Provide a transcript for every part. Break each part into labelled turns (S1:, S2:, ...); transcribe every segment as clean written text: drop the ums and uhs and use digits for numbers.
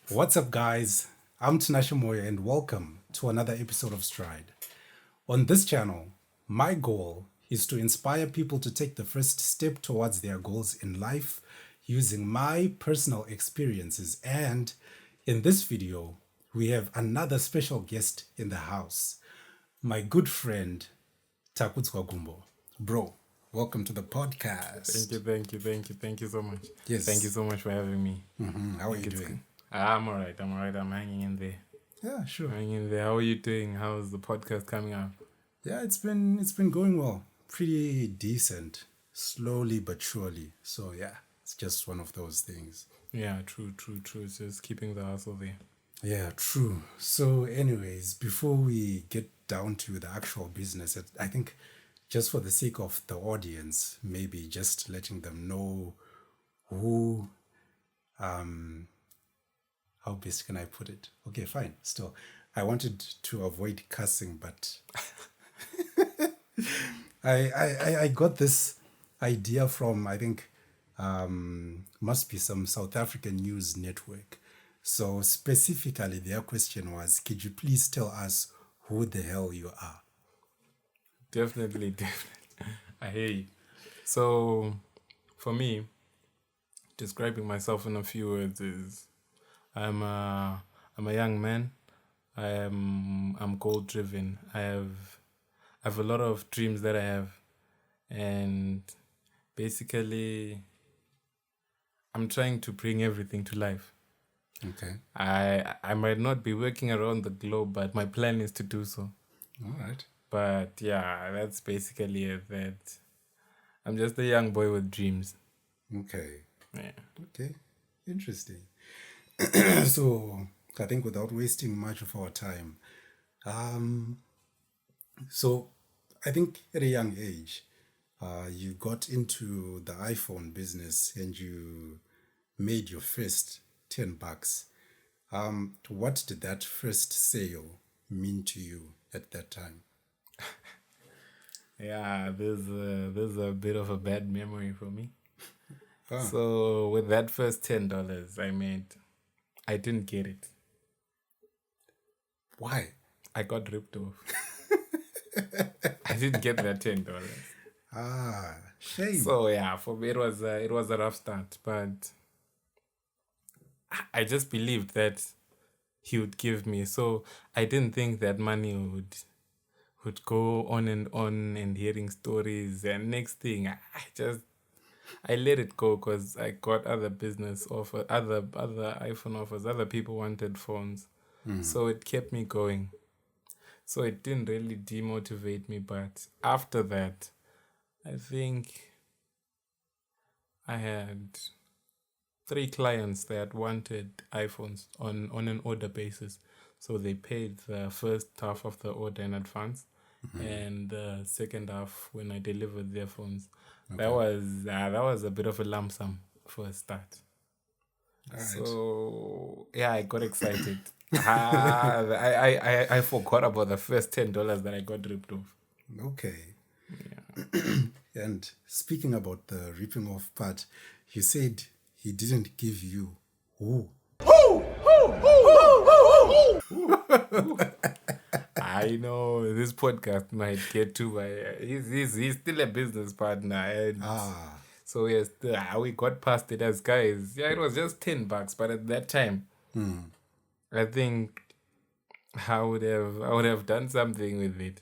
S1: What's up, guys? I'm Tinashe Moya, and welcome to another episode of Stride. On this channel, my goal is to inspire people to take the first step towards their goals in life using my personal experiences. And in this video, we have another special guest in the house, my good friend, Takudzwa Gumbo. Bro, welcome to the podcast.
S2: Thank you so much.
S1: Yes.
S2: Thank you so much for having me.
S1: How are you doing?
S2: I'm alright. I'm hanging in there.
S1: Yeah, sure.
S2: Hanging in there. How are you doing? How's the podcast coming out?
S1: Yeah, it's been going well. Pretty decent. Slowly but surely. So yeah, it's just one of those things.
S2: Yeah, true. It's just keeping the hustle there.
S1: Yeah, true. So anyways, before we get down to the actual business, I think just for the sake of the audience, maybe just letting them know who how best can I put it? Okay, fine. Still, I wanted to avoid cussing, but I got this idea from, I think, must be some South African news network. So specifically, their question was, could you please tell us who the hell you are?
S2: Definitely. I hear you. So, for me, describing myself in a few words is I'm a young man. I'm goal driven. I have a lot of dreams that I have, and basically I'm trying to bring everything to life.
S1: Okay.
S2: I might not be working around the globe, but my plan is to do so.
S1: All right.
S2: But yeah, that's basically it. That I'm just a young boy with dreams.
S1: Okay.
S2: Yeah.
S1: Okay. Interesting. So I think without wasting much of our time, so I think at a young age, you got into the iPhone business and you made your first $10. What did that first sale mean to you at that time?
S2: Yeah, there's a bit of a bad memory for me.
S1: Ah.
S2: So with that first $10 I made, I didn't get it.
S1: Why?
S2: I got ripped off. I didn't get that $10.
S1: Ah, shame.
S2: So yeah, for me it was a rough start, but I just believed that he would give me. So I didn't think that money would go on and hearing stories. And next thing, I let it go because I got other business offer, other iPhone offers. Other people wanted phones, so it kept me going. So it didn't really demotivate me. But after that, I think I had 3 clients that wanted iPhones on an order basis. So they paid the first half of the order in advance, and the second half when I delivered their phones.
S1: Okay.
S2: That was a bit of a lump sum for a start.
S1: All right.
S2: So yeah, I got excited. I forgot about the first $10 that I got ripped off.
S1: Okay.
S2: Yeah.
S1: And speaking about the ripping off part, you said he didn't give you who?
S2: I know this podcast might get to he's still a business partner, and so yes, we got past it as guys. Yeah, it was just $10, but at that time, I think I would have done something with it.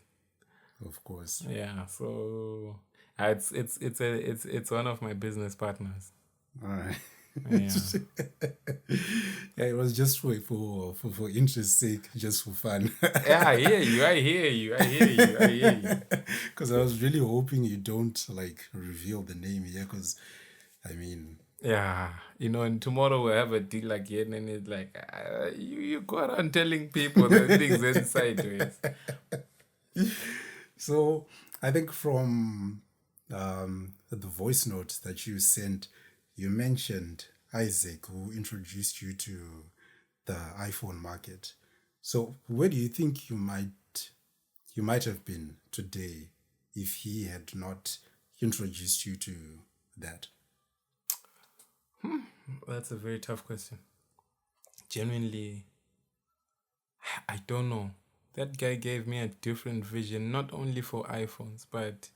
S1: Of course.
S2: Yeah, so it's one of my business partners.
S1: All right.
S2: Yeah.
S1: Yeah, it was just for interest's sake, just for fun.
S2: Yeah, I hear you.
S1: Because I was really hoping you don't like reveal the name here. Because I mean,
S2: yeah, and tomorrow we'll have a deal again, and it's like you go around telling people the things inside.
S1: so I think from the voice note that you sent, you mentioned Isaac, who introduced you to the iPhone market. So where do you think you might have been today if he had not introduced you to that?
S2: That's a very tough question. genuinely, I don't know. That guy gave me a different vision, not only for iPhones, but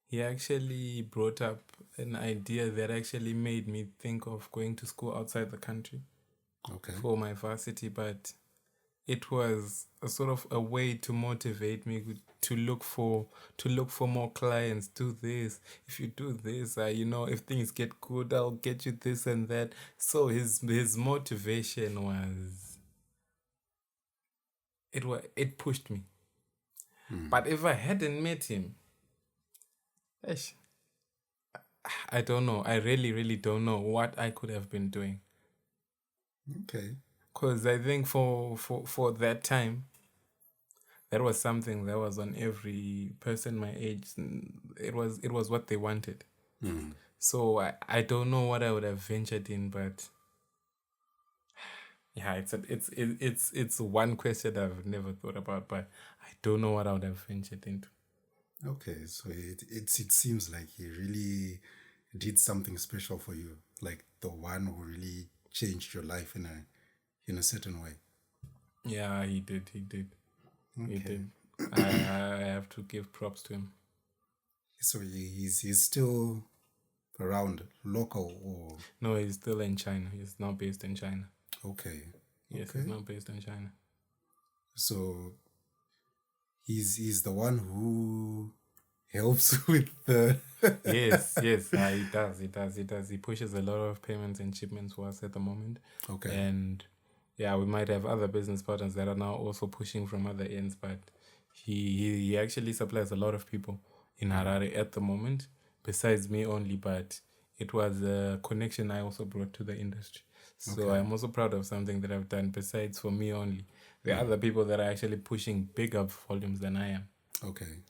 S2: he actually brought up an idea that actually made me think of going to school outside the country
S1: Okay.
S2: for my varsity. But it was a sort of a way to motivate me to look for more clients. Do this. If you do this, if things get good, I'll get you this and that. So his motivation was it pushed me. But if I hadn't met him, eish, I don't know. I really, really don't know what I could have been doing.
S1: Okay.
S2: Because I think for that time, that was something that was on every person my age. It was what they wanted. So I don't know what I would have ventured in, but yeah, it's one question I've never thought about, but I don't know what I would have ventured into.
S1: Okay, so it seems like he really did something special for you, like the one who really changed your life in a certain way.
S2: Yeah, he did. He did. He
S1: Okay.
S2: did. I have to give props to him.
S1: So he's still around local or
S2: No, he's still in China. He's not based in China.
S1: okay.
S2: Yes,
S1: Okay.
S2: he's not based in China.
S1: So he's the one who helps with the
S2: Yes, he does. He pushes a lot of payments and shipments for us at the moment.
S1: Okay.
S2: And yeah, we might have other business partners that are now also pushing from other ends, but he actually supplies a lot of people in Harare at the moment, besides me only, but it was a connection I also brought to the industry. So I'm also proud of something that I've done besides for me only. There are other people that are actually pushing bigger volumes than I am.
S1: Okay.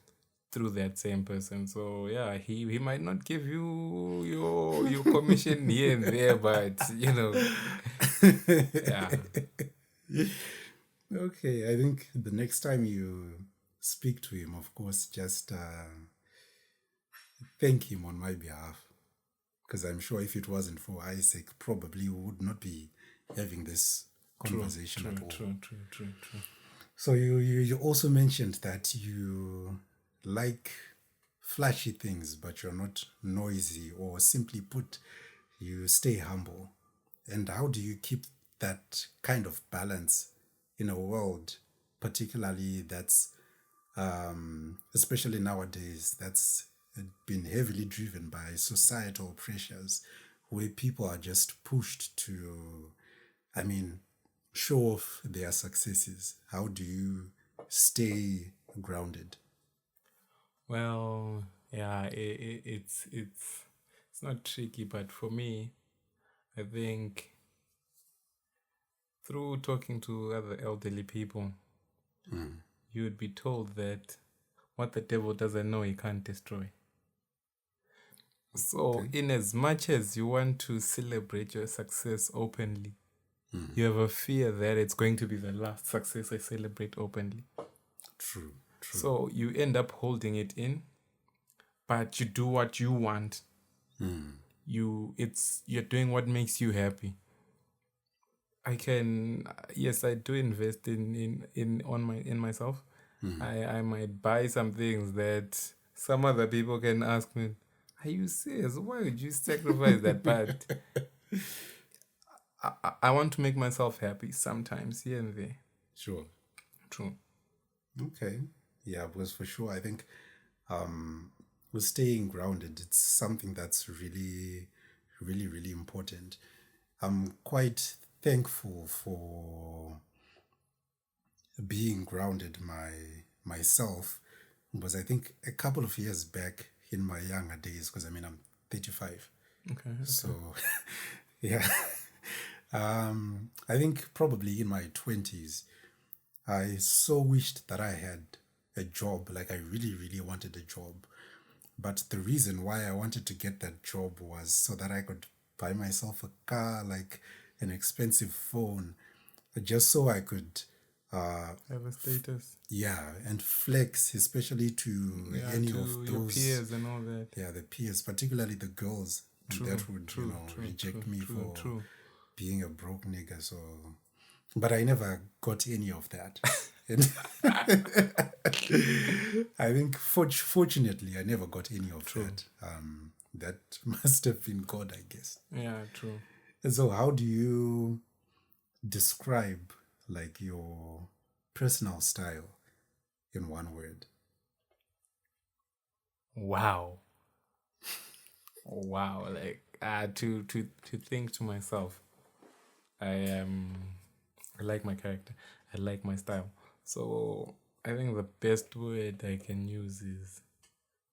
S2: Through that same person. So yeah, he might not give you your commission here and there, but yeah.
S1: Okay, I think the next time you speak to him, of course, just thank him on my behalf. Because I'm sure if it wasn't for Isaac, probably we would not be having this conversation at all.
S2: True.
S1: So you also mentioned that you like flashy things, but you're not noisy, or simply put, you stay humble. And how do you keep that kind of balance in a world, particularly that's, especially nowadays, that's been heavily driven by societal pressures, where people are just pushed to, show off their successes? How do you stay grounded?
S2: Well, yeah, it's not tricky, but for me, I think through talking to other elderly people, you would be told that what the devil doesn't know, he can't destroy. So, in as much as you want to celebrate your success openly, you have a fear that it's going to be the last success I celebrate openly.
S1: True.
S2: So you end up holding it in, but you do what you want. You're doing what makes you happy. I do invest in myself. I might buy some things that some other people can ask me, are you serious? Why would you sacrifice that? But I want to make myself happy sometimes, here and there.
S1: Sure.
S2: True.
S1: Okay. Yeah, because for sure, I think with staying grounded, it's something that's really, really, really important. I'm quite thankful for being grounded myself, because I think a couple of years back in my younger days, because I'm 35.
S2: Okay.
S1: So, yeah. I think probably in my 20s, I so wished that I had a job, like I really, really wanted a job. But the reason why I wanted to get that job was so that I could buy myself a car, like an expensive phone, just so I could,
S2: Have a status.
S1: yeah, and flex, especially to any
S2: to
S1: of
S2: your
S1: those
S2: peers and all that.
S1: Yeah, the peers, particularly the girls, that would reject me for being a broke nigga. So but I never got any of that. And I think, fortunately, I never got any of
S2: True.
S1: that. That must have been God, I guess.
S2: Yeah, true.
S1: And so, how do you describe like your personal style in one word?
S2: Wow. Wow. Like to think to myself, I I like my character. I like my style. So I think the best word I can use is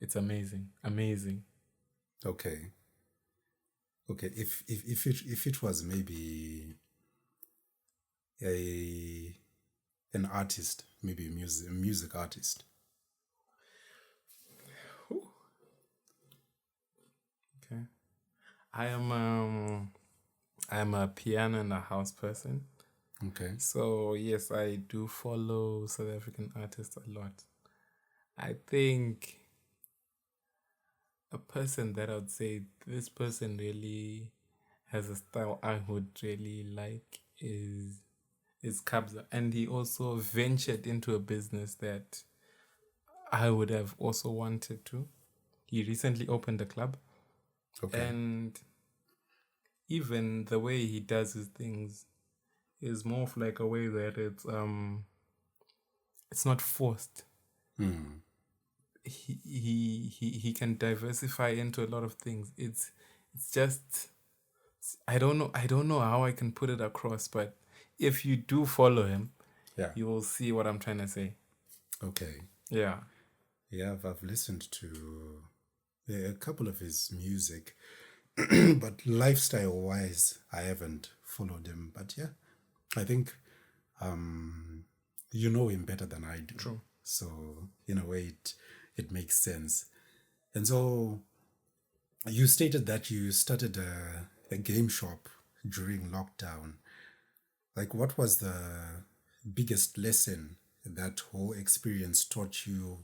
S2: it's amazing. Amazing.
S1: Okay. Okay. If it was maybe a an artist, maybe a music artist.
S2: Whew. Okay. I am a piano and a house person.
S1: Okay.
S2: So yes, I do follow South African artists a lot. I think a person that I would say this person really has a style I would really like is Kabza, and he also ventured into a business that I would have also wanted to. He recently opened a club,
S1: Okay.
S2: and even the way he does his things is more of like a way that it's not forced.
S1: Hmm.
S2: He can diversify into a lot of things. It's just I don't know how I can put it across, but if you do follow him,
S1: Yeah.
S2: you will see what I'm trying to say.
S1: Okay.
S2: Yeah.
S1: Yeah, I've listened to a couple of his music, but lifestyle wise, I haven't followed him. But yeah, I think you know him better than I do.
S2: True.
S1: So in a way, it makes sense. And so you stated that you started a game shop during lockdown. Like, what was the biggest lesson that whole experience taught you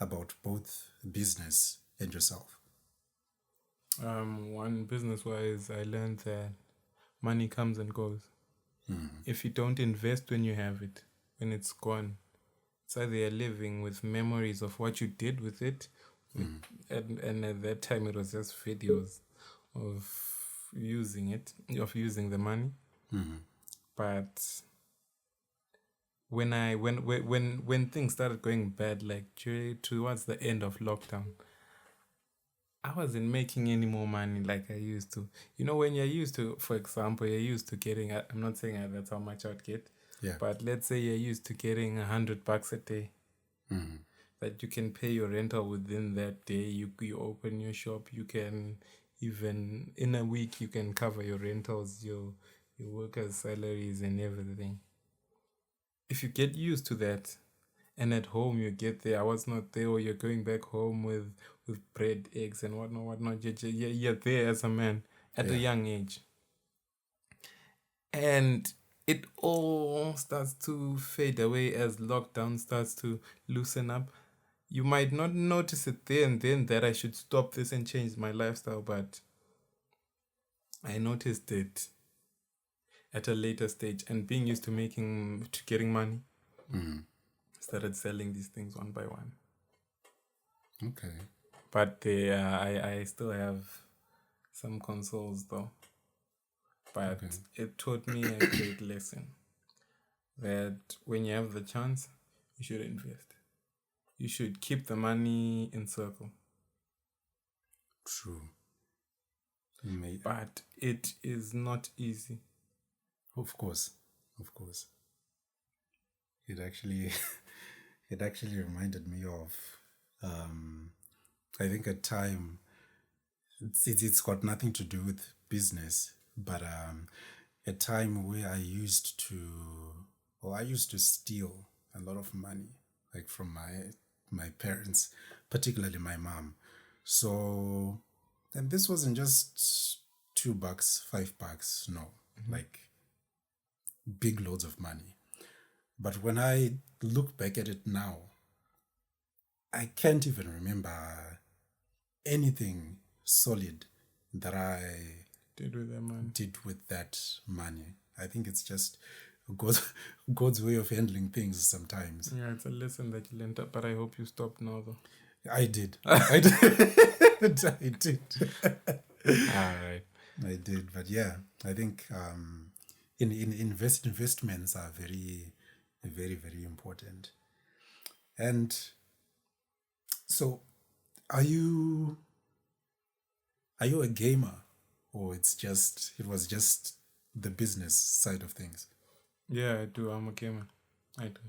S1: about both business and yourself?
S2: One business wise, I learned that money comes and goes. If you don't invest when you have it, when it's gone, it's either you're living with memories of what you did with it, and at that time it was just videos of using the money. But when things started going bad, like towards the end of lockdown, I wasn't making any more money like I used to. You know, when you're used to, for example, you're used to getting, I'm not saying that's how much I'd get,
S1: Yeah.
S2: but let's say you're used to getting $100 a day, that you can pay your rental within that day. You open your shop, you can even, in a week, you can cover your rentals, your workers' salaries and everything. If you get used to that, and at home you get there, I was not there, or you're going back home with bread, eggs, and whatnot. You're there as a man at a
S1: Yeah.
S2: young age, and it all starts to fade away as lockdown starts to loosen up. You might not notice it there and then that I should stop this and change my lifestyle, but I noticed it at a later stage, and being used to getting money, started selling these things one by one.
S1: Okay.
S2: But I still have some consoles though. But
S1: Okay.
S2: it taught me a great lesson that when you have the chance, you should invest. You should keep the money in circle.
S1: True.
S2: But it is not easy.
S1: Of course. Of course. It actually it actually reminded me of I think a time it's got nothing to do with business, but a time where I used to steal a lot of money, like from my parents, particularly my mom. So, and this wasn't just $2, $5, no, like big loads of money. But when I look back at it now, I can't even remember anything solid that I
S2: Did with that money.
S1: did with that money. I think it's just God's God's way of handling things sometimes.
S2: Yeah, it's a lesson that you learned, but I hope you stopped now, though.
S1: I did. I did. I did.
S2: All right.
S1: I did. But yeah, I think investments are very, very, very important. And so, are you a gamer, or it was just the business side of things?
S2: Yeah, I do. I'm a gamer. I do.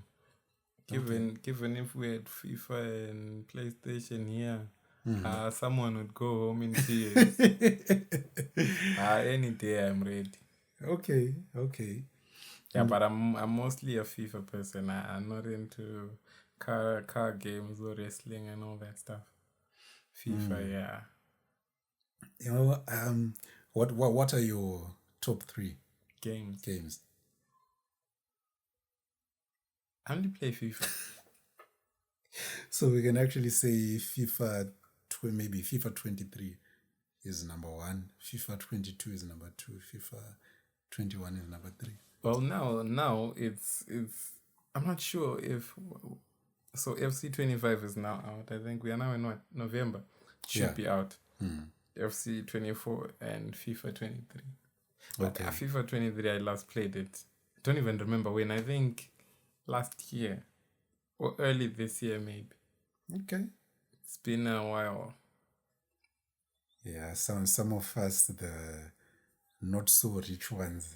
S2: Given if we had FIFA and PlayStation here, someone would go home in tears. Any day I'm ready.
S1: Okay.
S2: Yeah, but I'm mostly a FIFA person. I'm not into car games or wrestling and all that stuff. FIFA, yeah.
S1: You know, what are your top 3
S2: Games.
S1: games?
S2: I only play FIFA.
S1: So we can actually say FIFA, maybe FIFA 23 is number 1, FIFA 22 is number 2, FIFA 21 is number 3.
S2: Well, now it's. I'm not sure if. So FC 25 is now out. I think we are now in what, November. Should be out. FC 24 and FIFA 23. But
S1: Okay.
S2: FIFA 23, I last played it. I don't even remember when. I think last year or early this year, maybe.
S1: Okay.
S2: It's been a while.
S1: Yeah, some of us, the not so rich ones,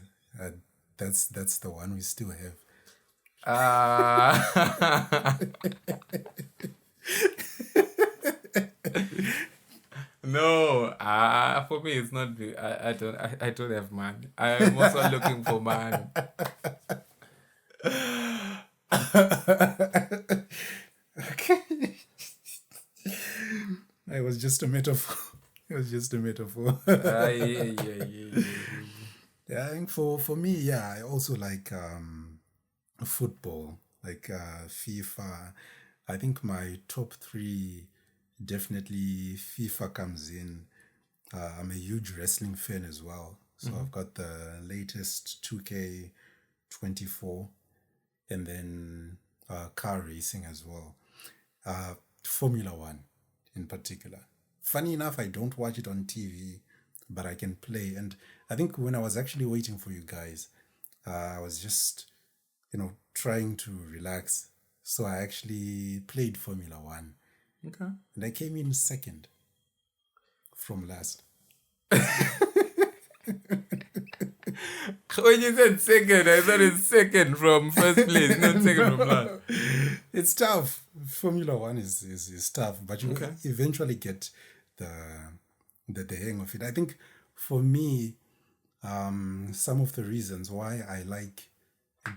S1: that's the one we still have.
S2: No, for me it's not. I don't have money. I'm also looking for money.
S1: Okay. It was just a metaphor. It was just a metaphor.
S2: Yeah.
S1: Yeah, I think for me, yeah, I also like football, like FIFA. I think my top 3, definitely FIFA comes in. I'm a huge wrestling fan as well. So I've got the latest 2K24, and then car racing as well. Formula One in particular. Funny enough, I don't watch it on TV, but I can play. And I think when I was actually waiting for you guys, I was just, trying to relax. So I actually played Formula One.
S2: Okay.
S1: And I came in second from last.
S2: When you said second, I thought it's second from first place, not second from last.
S1: It's tough. Formula One is tough, but you eventually get the hang of it. I think for me, some of the reasons why I like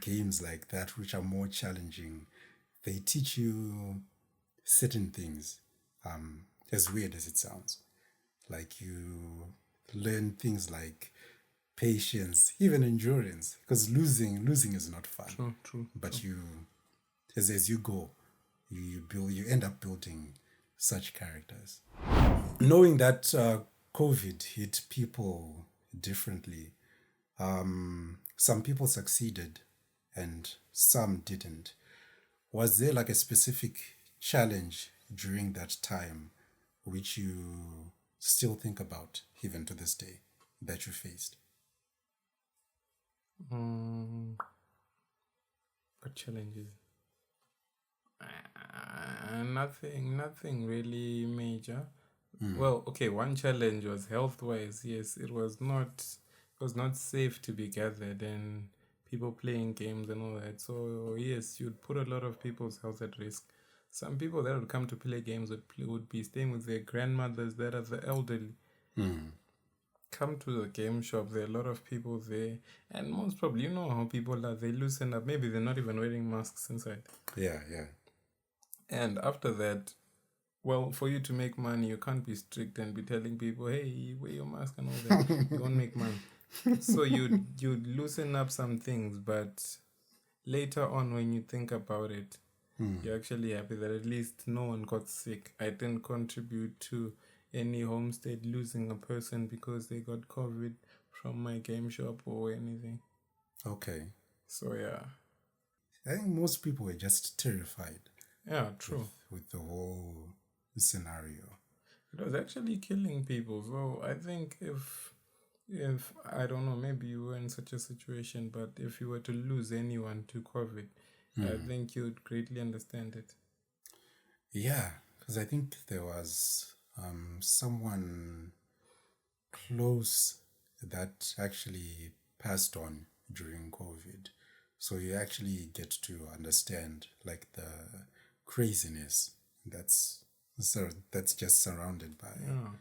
S1: games like that, which are more challenging, they teach you certain things, as weird as it sounds. Like you learn things like patience, even endurance, because losing is not fun.
S2: True.
S1: But you, as you go, you end up building such characters. Knowing that COVID hit people differently, some people succeeded and some didn't. Was there like a specific challenge during that time which you still think about even to this day that you faced?
S2: What challenges? Nothing really major. Well, okay, one challenge was health-wise. Yes, it was not safe to be gathered and people playing games and all that. So yes, you'd put a lot of people's health at risk. Some people that would come to play games would be staying with their grandmothers that are the elderly. Come to the game shop, there are a lot of people there, and most probably, you know how people are, they loosen up, maybe they're not even wearing masks inside.
S1: Yeah.
S2: And after that, well, for you to make money, you can't be strict and be telling people, hey, wear your mask and all that. You won't make money. So you'd loosen up some things, but later on when you think about it, you're actually happy that at least no one got sick. I didn't contribute to any homestead losing a person because they got COVID from my game shop or anything.
S1: Okay.
S2: So yeah.
S1: I think most people were just terrified
S2: Yeah, true.
S1: with the whole scenario.
S2: It was actually killing people. So I think if I don't know, maybe you were in such a situation, but if you were to lose anyone to COVID, I think you'd greatly understand it.
S1: Yeah, because I think there was someone close that actually passed on during COVID. So you actually get to understand like the craziness that's just surrounded by
S2: Yeah.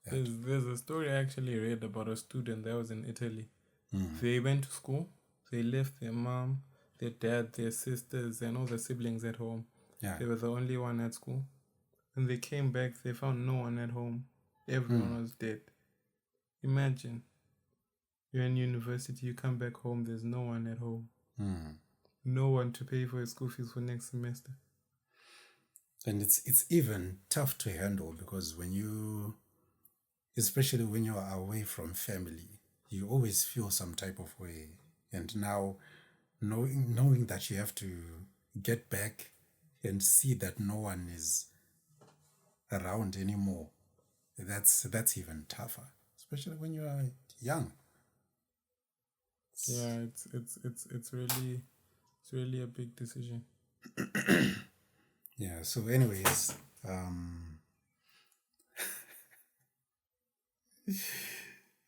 S1: that.
S2: There's a story I actually read about a student that was in Italy. They went to school, they left their mom, their dad, their sisters, and all the siblings at home.
S1: Yeah.
S2: They were the only one at school. When they came back, they found no one at home. Everyone was dead. Imagine you're in university, you come back home, there's no one at home. No one to pay for your school fees for next semester.
S1: And it's even tough to handle because especially when you are away from family, you always feel some type of way. And now knowing that you have to get back and see that no one is around anymore, that's even tougher, especially when you are young.
S2: Yeah, it's really a big decision.
S1: Yeah. So, anyways,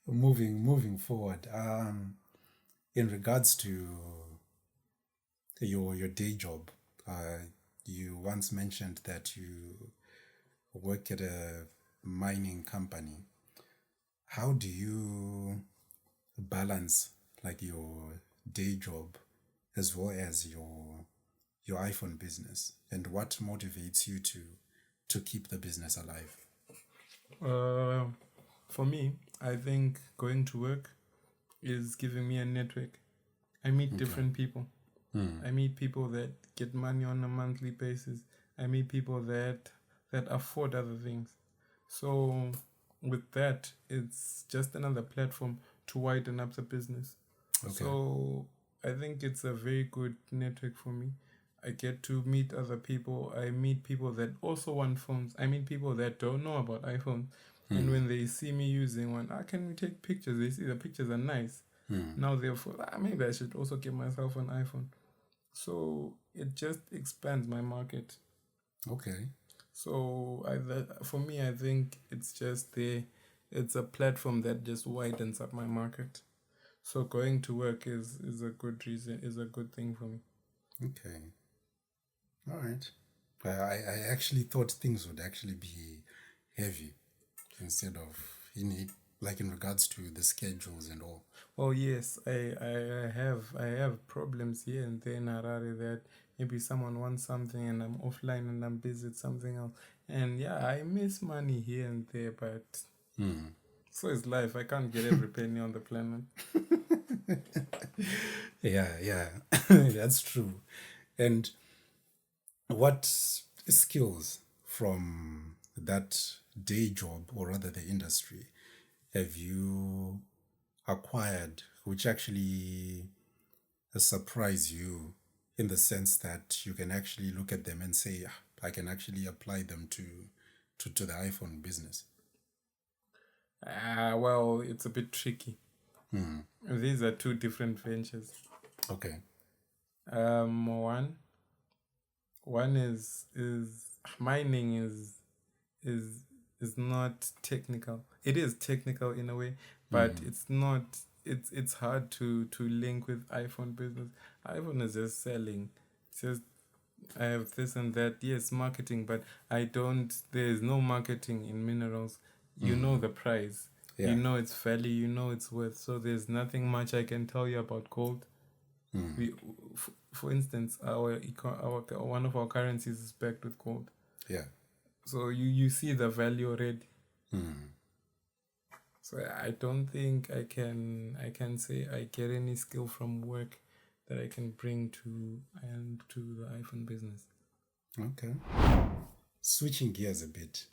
S1: moving forward, in regards to your day job, you once mentioned that you work at a mining company. How do you balance like your day job as well as your iPhone business, and what motivates you to keep the business alive?
S2: Uh, for me, I think going to work is giving me a network. I meet different people. I meet people that get money on a monthly basis. I meet people that afford other things. So with that, it's just another platform to widen up the business.
S1: Okay.
S2: So I think it's a very good network for me. I get to meet other people. I meet people that also want phones. I meet people that don't know about iPhones. And when they see me using one, can we take pictures? They see the pictures are nice. Now therefore, maybe I should also get myself an iPhone. So it just expands my market.
S1: Okay.
S2: So for me, I think it's a platform that just widens up my market. So going to work is a good reason, is a good thing for me.
S1: Okay. All right. I actually thought things would actually be heavy instead of like in regards to the schedules and all.
S2: Oh yes, I have problems here and there in Harare that maybe someone wants something and I'm offline and I'm busy with something else. And yeah, I miss money here and there, but so is life. I can't get every penny on the planet.
S1: Yeah, that's true. And what skills from that day job, or rather the industry, have you acquired which actually surprise you in the sense that you can actually look at them and say, "Ah, I can actually apply them to the iPhone business"?
S2: Well, it's a bit tricky. These are two different ventures.
S1: Okay.
S2: One is mining is is not technical. It is technical in a way, but it's not. It's hard to link with iPhone business. iPhone is just selling. It's just I have this and that. Yes, marketing, but I don't. There is no marketing in minerals. You know the price.
S1: Yeah.
S2: You know its value. You know its worth. So there's nothing much I can tell you about gold. We, for instance, our one of our currencies is backed with gold.
S1: Yeah.
S2: So you see the value already. So I don't think I can say I get any skill from work that I can bring to the iPhone business.
S1: Okay. Switching gears a bit.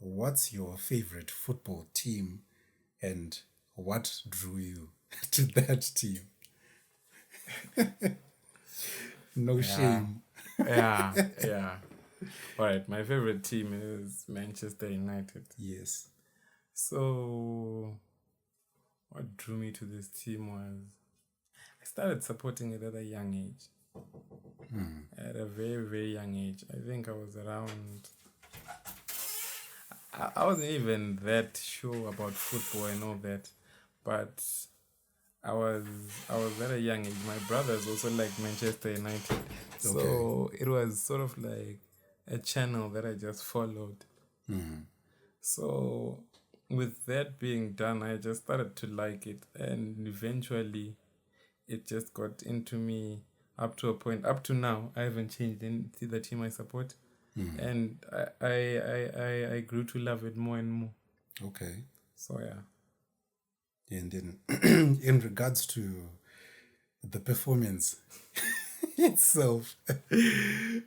S1: What's your favorite football team, and what drew you to that team? No
S2: Yeah.
S1: shame.
S2: Yeah. Yeah. All right. My favorite team is Manchester United.
S1: Yes.
S2: So, what drew me to this team was I started supporting it at a young age. At a very, very young age. I think I was around. I wasn't even that sure about football and all that, but I was I was at a young age. My brothers also like Manchester United, so it was sort of like a channel that I just followed. So with that being done, I just started to like it, and eventually, it just got into me up to a point. Up to now, I haven't changed into the team I support, and I grew to love it more and more.
S1: Okay.
S2: So yeah.
S1: And then, in regards to the performance itself,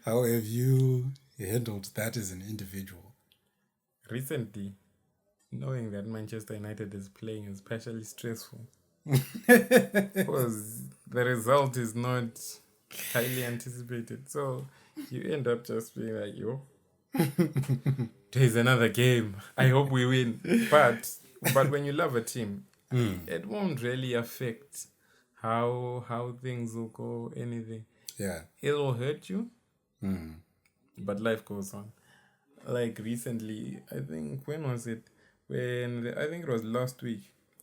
S1: how have you handled that as an individual?
S2: Recently, knowing that Manchester United is playing is especially stressful because the result is not highly anticipated. So you end up just being like, yo, there's another game. I hope we win. But when you love a team, it won't really affect how things will go, anything.
S1: Yeah.
S2: It will hurt you, but life goes on. Like recently, I think when was it? I think it was last week.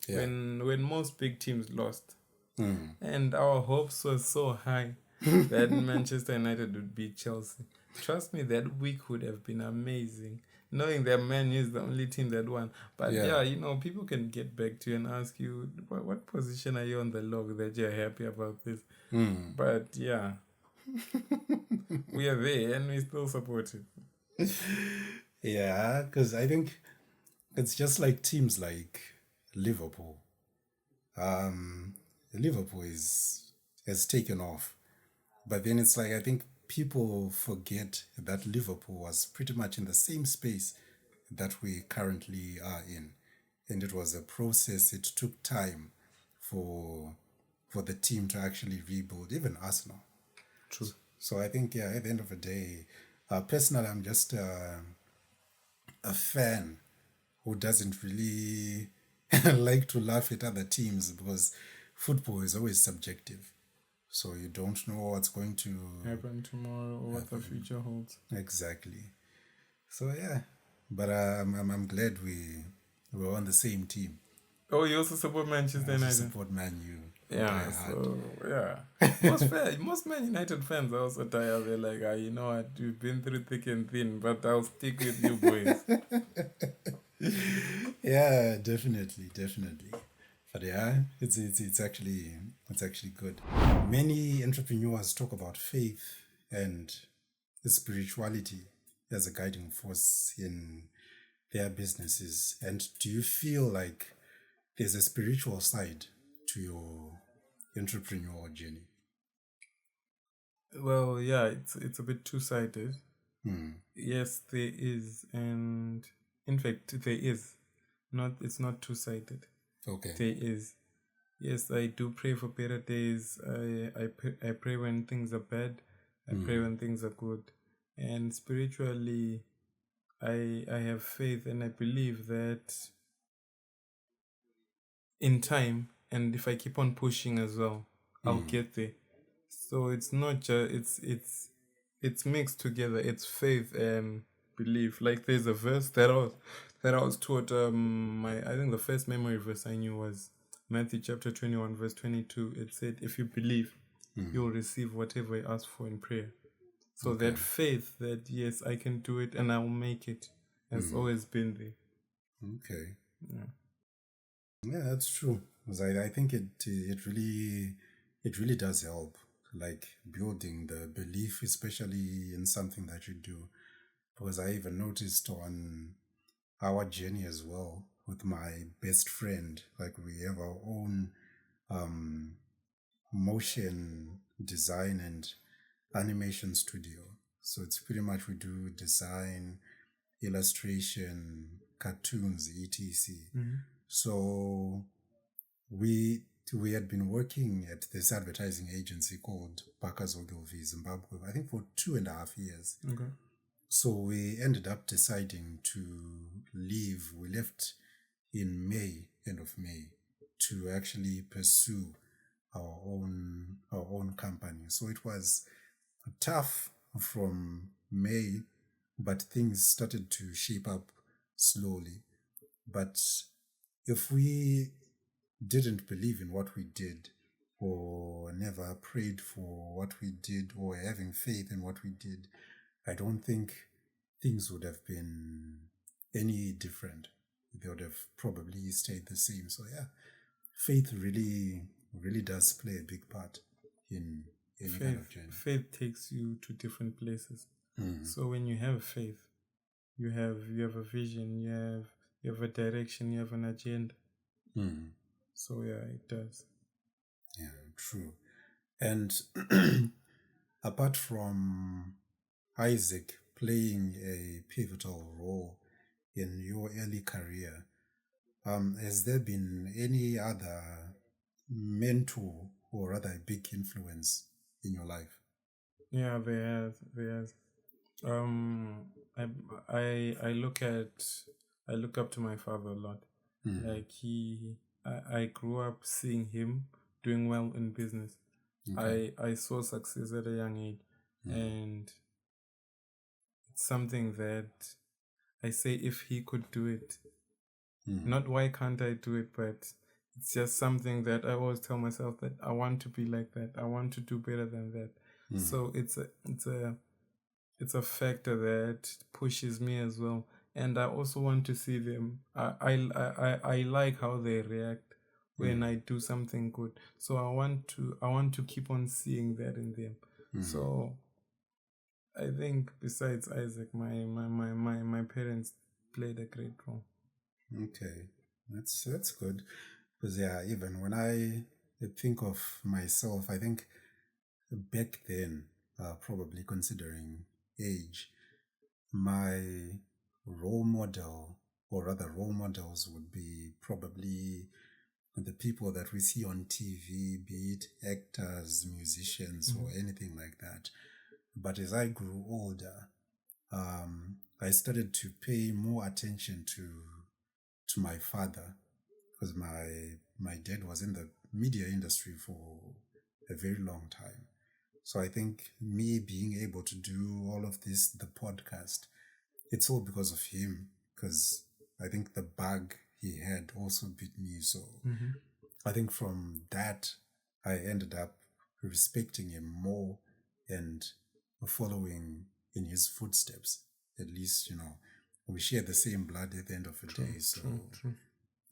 S1: Yeah.
S2: When most big teams lost, and our hopes were so high that Manchester United would beat Chelsea. Trust me, that week would have been amazing. Knowing that Man U is the only team that won. But
S1: Yeah.
S2: yeah, people can get back to you and ask you, what position are you on the log that you're happy about this? But yeah, we are there and we still support it.
S1: Yeah, because I think it's just like teams like Liverpool. Um, Liverpool has taken off, but then it's like I think people forget that Liverpool was pretty much in the same space that we currently are in, and it was a process. It took time for the team to actually rebuild. Even Arsenal.
S2: True.
S1: So I think at the end of the day, personally, I'm just a fan who doesn't really like to laugh at other teams because football is always subjective. So you don't know what's going to
S2: Happen tomorrow or what the future holds.
S1: exactly. So yeah, but I'm glad we're on the same team.
S2: Oh, you also support Manchester
S1: I
S2: United?
S1: support Man U.
S2: Yeah,
S1: Die hard.
S2: so yeah. Most Man United fans are also tired. They're like, you know what, we've been through thick and thin, but I'll stick with you boys.
S1: Yeah, definitely. But yeah, it's actually good. Many entrepreneurs talk about faith and spirituality as a guiding force in their businesses. And do you feel like there's a spiritual side to your entrepreneurial journey?
S2: Well, yeah, it's a bit two-sided. Yes, there is, and in fact, there is. It's not two-sided.
S1: Okay.
S2: There is. Yes, I do pray for better days. I pray when things are bad. I pray when things are good. And spiritually, I have faith and I believe that in time, and if I keep on pushing as well, I'll get there. So it's not just it's mixed together. It's faith and belief. Like there's a verse that I was taught. I think the first memory verse I knew was Matthew chapter 21 verse 22. It said, "If you believe, you'll receive whatever you ask for in prayer." So that faith that yes, I can do it and I will make it has always been there.
S1: Okay.
S2: Yeah.
S1: Yeah, that's true. 'Cause I think it really does help, like building the belief, especially in something that you do. Because I even noticed on our journey as well with my best friend, like we have our own motion design and animation studio. So it's pretty much we do design, illustration, cartoons, etc. So we we had been working at this advertising agency called Takudzwa Gumbo, Zimbabwe, I think for 2.5 years.
S2: Okay.
S1: So we ended up deciding to leave. We left in May, end of May, to actually pursue our own company. So it was tough from May, but things started to shape up slowly. But if we didn't believe in what we did, or never prayed for what we did, or having faith in what we did, I don't think things would have been any different. They would have probably stayed the same. So yeah, faith really does play a big part in any kind of journey.
S2: Faith takes you to different places. So when you have faith, you have a vision, you have a direction, you have an agenda. So yeah, it does.
S1: Yeah, true. And apart from Isaac playing a pivotal role in your early career, has there been any other mentor or rather a big influence in your life?
S2: Yeah, there has. I look up to my father a lot. Like I grew up seeing him doing well in business.
S1: Okay.
S2: I saw success at a young age, and it's something that I say if he could do it, not why can't I do it, but it's just something that I always tell myself that I want to be like that. I want to do better than that. So it's a factor that pushes me as well, and I also want to see them. I like how they react when I do something good. So I want to keep on seeing that in them. So I think besides Isaac, my parents played a great role.
S1: Okay, that's good. Because yeah, even when I think of myself, I think back then, probably considering age, my role model, or rather role models, would be probably the people that we see on TV, be it actors, musicians, or anything like that. But as I grew older, I started to pay more attention to my father, because my dad was in the media industry for a very long time. So I think me being able to do all of this, the podcast, it's all because of him, because I think the bug he had also bit me. So I think from that, I ended up respecting him more and following in his footsteps. At least, we share the same blood at the end of the day. So
S2: True.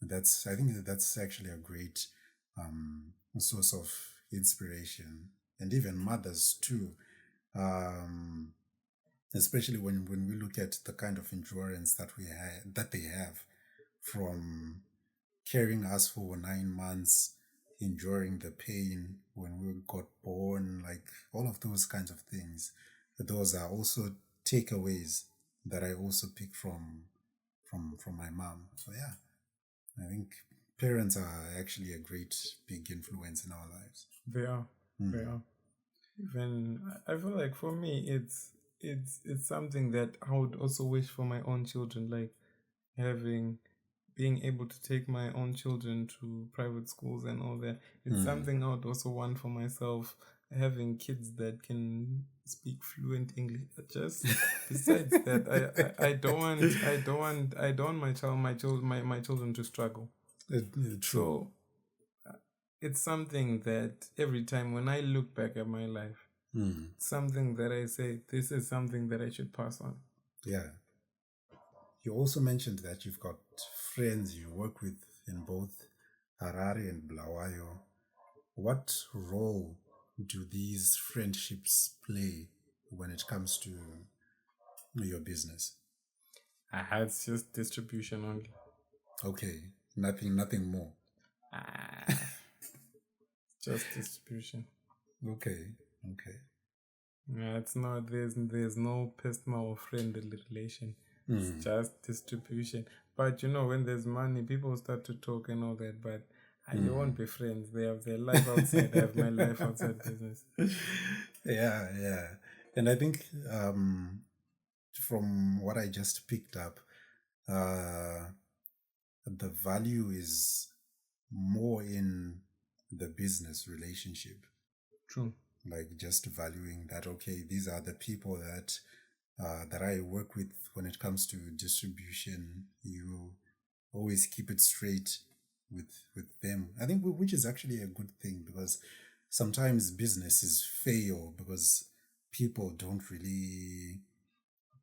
S1: I think that's actually a great source of inspiration, and even mothers too. Especially when we look at the kind of endurance that they have, from carrying us for 9 months, enduring the pain when we got born, like all of those kinds of things. Those are also takeaways that I also pick from my mom. So yeah, I think parents are actually a great big influence in our lives.
S2: They are. They are. Even I feel like for me, it's something that I would also wish for my own children, like being able to take my own children to private schools and all that. It's something I would also want for myself, having kids that can speak fluent English. Just besides that, I don't want my children to struggle.
S1: True.
S2: So it's something that every time when I look back at my life, something that I say, this is something that I should pass on.
S1: Yeah. You also mentioned that you've got friends you work with in both Harare and Bulawayo. What role do these friendships play when it comes to your business?
S2: It's just distribution only.
S1: Okay, nothing more.
S2: Just distribution.
S1: Okay.
S2: Yeah, it's not. There's no personal or friendly relation. It's just distribution. But when there's money, people start to talk and all that. But They won't be friends. They have their life outside. I have my life outside business.
S1: Yeah. And I think from what I just picked up, the value is more in the business relationship.
S2: True.
S1: Like just valuing that, okay, these are the people that that I work with when it comes to distribution. You always keep it straight with them. I think which is actually a good thing, because sometimes businesses fail because people don't really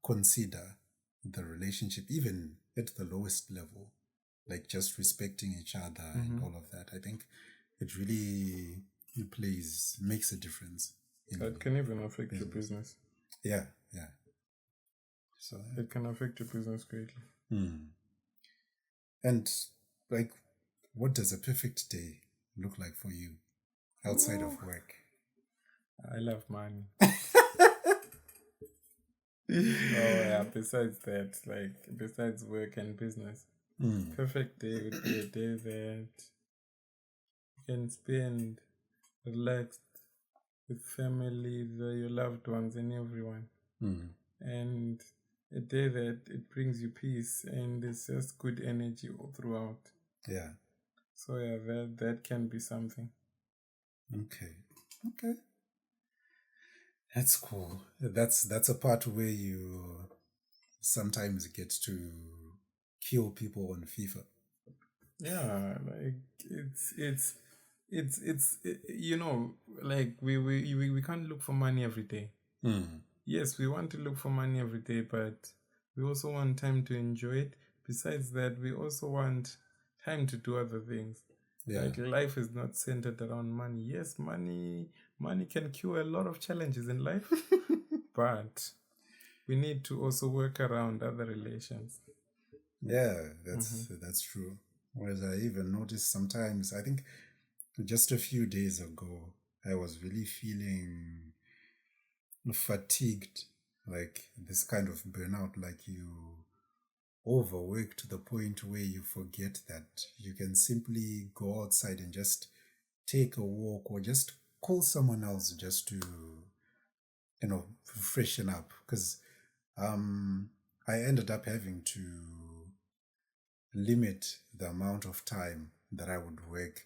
S1: consider the relationship, even at the lowest level, like just respecting each other and all of that. I think it really makes a difference.
S2: That can even affect your business.
S1: Yeah. So
S2: it can affect your business greatly.
S1: And like, what does a perfect day look like for you outside of work?
S2: I love money. Besides that, like besides work and business, perfect day would be a day that you can spend relaxed with family, your loved ones, and everyone. And a day that it brings you peace and it's just good energy all throughout.
S1: Yeah.
S2: So yeah, that can be something.
S1: Okay. That's cool. That's a part where you sometimes get to kill people on FIFA.
S2: Yeah, like it's you know, like we can't look for money every day. Yes, we want to look for money every day, but we also want time to enjoy it. Besides that, we also want time to do other things.
S1: Yeah.
S2: Like life is not centered around money. Yes, money can cure a lot of challenges in life, but we need to also work around other relations.
S1: Yeah, that's true. Whereas I even noticed sometimes, I think just a few days ago, I was really feeling fatigued, like this kind of burnout, like you overwork to the point where you forget that you can simply go outside and just take a walk or just call someone else just to, freshen up. Because I ended up having to limit the amount of time that I would work,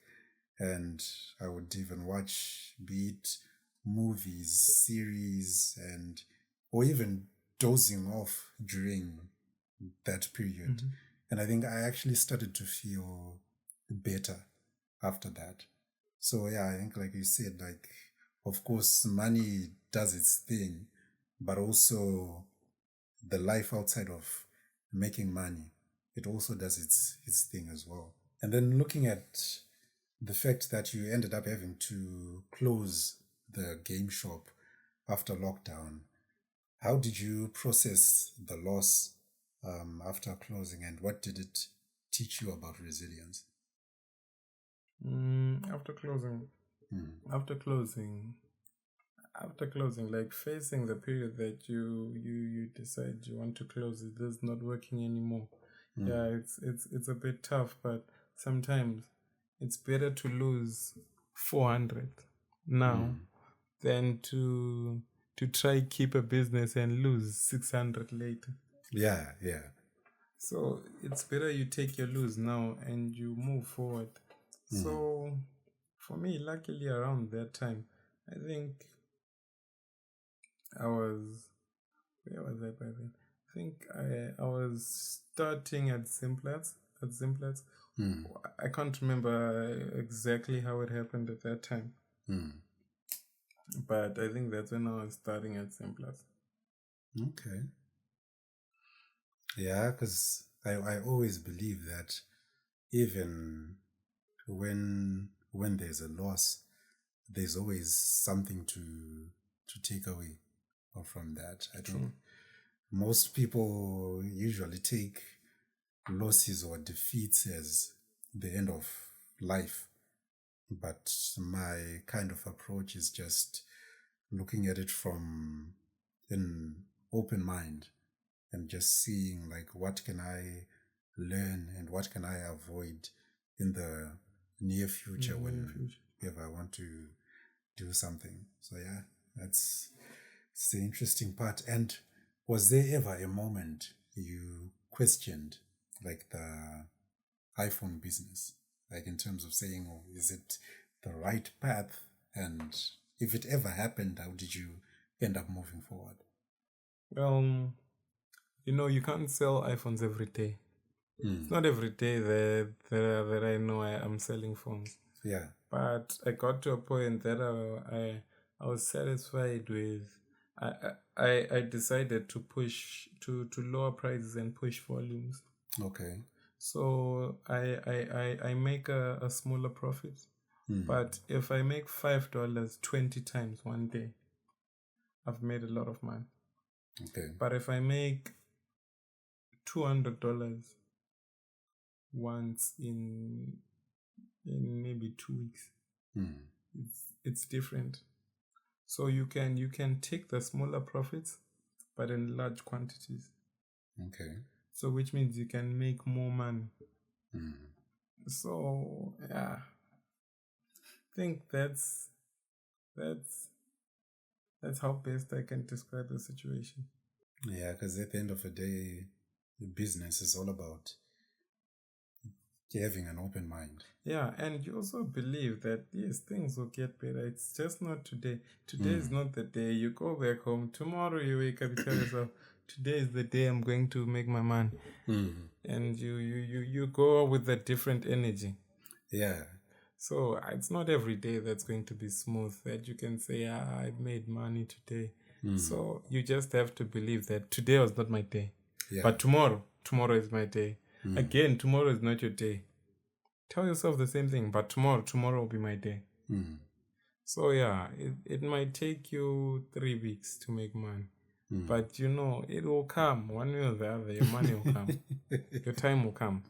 S1: and I would even watch, be it movies, series, or even dozing off during that period. And I think I actually started to feel better after that. So yeah, I think like you said, like, of course money does its thing, but also the life outside of making money, it also does its thing as well. And then looking at the fact that you ended up having to close the game shop after lockdown, how did you process the loss after closing, and what did it teach you about resilience?
S2: After closing, like facing the period that you decide you want to close, it is not working anymore. Yeah, it's a bit tough, but sometimes it's better to lose 400 now than to try keep a business and lose 600 later.
S1: Yeah.
S2: So it's better you take your lose now and you move forward. So for me, luckily around that time, I think where was I by then? I think I was starting at Simplex. I can't remember exactly how it happened at that time. But I think that's when I was starting at Simplex.
S1: Okay. Yeah, because I always believe that even when there's a loss, there's always something to take away from that. I think most people usually take losses or defeats as the end of life, but my kind of approach is just looking at it from an open mind and just seeing like what can I learn and what can I avoid in the near future
S2: Near
S1: when
S2: future.
S1: if I want to do something. So yeah, it's the interesting part. And was there ever a moment you questioned like the iPhone business, like in terms of saying, oh, is it the right path? And if it ever happened, how did you end up moving forward?
S2: Well, you can't sell iPhones every day. It's not every day that I know I'm selling phones.
S1: Yeah.
S2: But I got to a point that I was satisfied with. I decided to push to lower prices and push volumes.
S1: Okay.
S2: So I make a smaller profit. But if I make $5 20 times one day, I've made a lot of money.
S1: Okay.
S2: But if I make $200 once in maybe 2 weeks, it's different. So you can take the smaller profits, but in large quantities.
S1: Okay.
S2: So which means you can make more money. So yeah, I think that's how best I can describe the situation.
S1: Yeah, because at the end of the day, the business is all about having an open mind.
S2: Yeah, and you also believe that yes, things will get better. It's just not today. Today is not the day. You go back home. Tomorrow you wake up, you tell yourself, today is the day I'm going to make my money. And you go with a different energy.
S1: Yeah.
S2: So it's not every day that's going to be smooth that you can say, I made money today. So you just have to believe that today was not my day.
S1: Yeah.
S2: But tomorrow is my day. Again, tomorrow is not your day. Tell yourself the same thing, but tomorrow will be my day. So yeah, it might take you 3 weeks to make money. But it will come one way or the other. Your money will come. Your time will come.